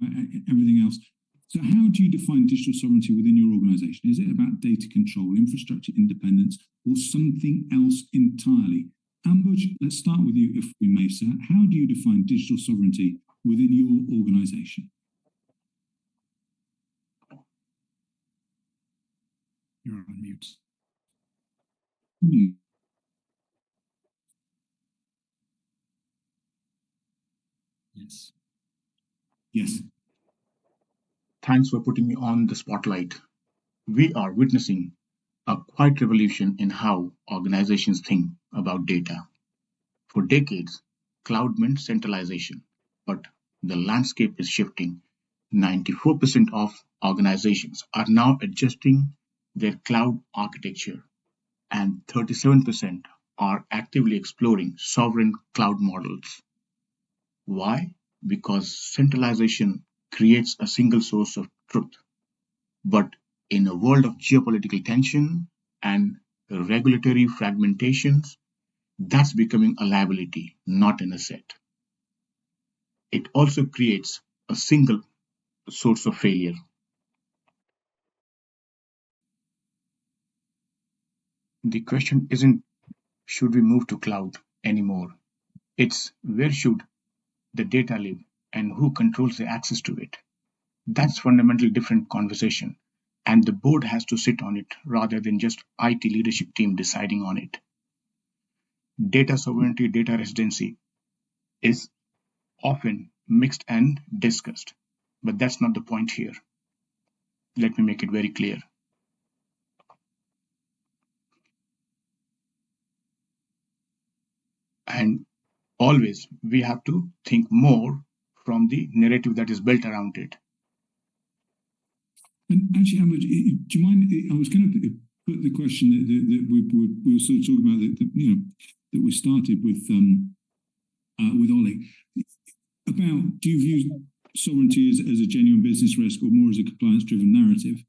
everything else. So how do you define digital sovereignty within your organization? Is it about data control, infrastructure independence, or something else entirely? Ambuj, let's start with you, if we may, sir. How do you define digital sovereignty within your organization? You're on mute. Yes. Yes. Thanks for putting me on the spotlight. We are witnessing a quiet revolution in how organizations think about data. For decades, cloud meant centralization, but the landscape is shifting. 94% of organizations are now adjusting their cloud architecture, and 37% are actively exploring sovereign cloud models. Why? Because centralization creates a single source of truth. But in a world of geopolitical tension and regulatory fragmentations, that's becoming a liability, not an asset. It also creates a single source of failure. The question isn't should we move to cloud anymore? It's where should the data live and who controls the access to it? That's fundamentally different conversation, and the board has to sit on it rather than just IT leadership team deciding on it. Data sovereignty, data residency is often mixed and discussed, but that's not the point here. Let me make it very clear. And always we have to think more from the narrative that is built around it. And actually, Amber, do you mind? I was going to put the question that we were sort of talking about that we started with Ollie about, do you view sovereignty as a genuine business risk or more as a compliance-driven narrative?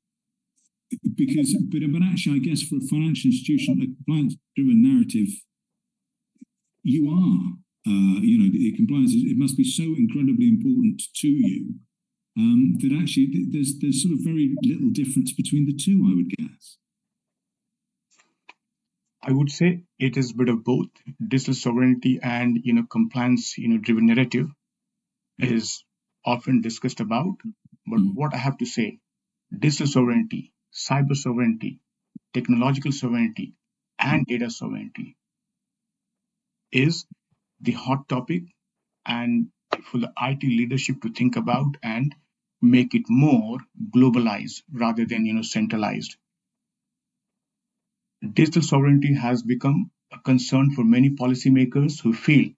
Because, but actually, I guess for a financial institution, a compliance-driven narrative, you are, the compliance, it must be so incredibly important to you that actually there's sort of very little difference between the two, I would guess. I would say it is a bit of both. Digital sovereignty and compliance driven narrative is often discussed about. But what I have to say, digital sovereignty, cyber sovereignty, technological sovereignty, and data sovereignty is the hot topic, and for the IT leadership to think about and make it more globalized rather than centralized. Digital sovereignty has become a concern for many policymakers who feel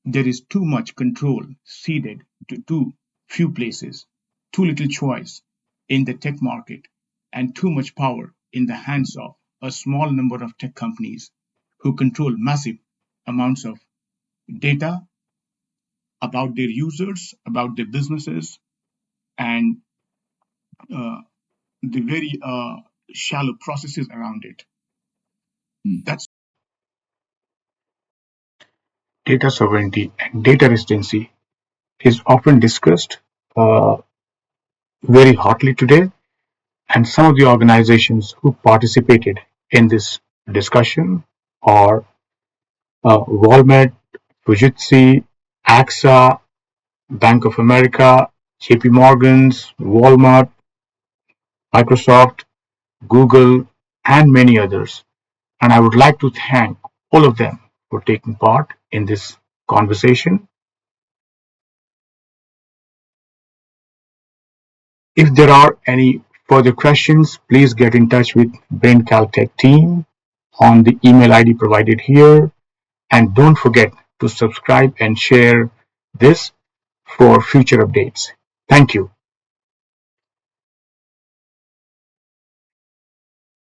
there is too much control ceded to too few places, too little choice in the tech market, and too much power in the hands of a small number of tech companies who control massive amounts of data about their users, about their businesses, and the very shallow processes around it. That's data sovereignty and data residency is often discussed very hotly today, and some of the organizations who participated in this discussion are Walmart, Fujitsu, AXA, Bank of America, JP Morgan's, Walmart, Microsoft, Google, and many others. And I would like to thank all of them for taking part in this conversation. If there are any further questions, please get in touch with Brain Caltech team on the email ID provided here. And don't forget to subscribe and share this for future updates. Thank you.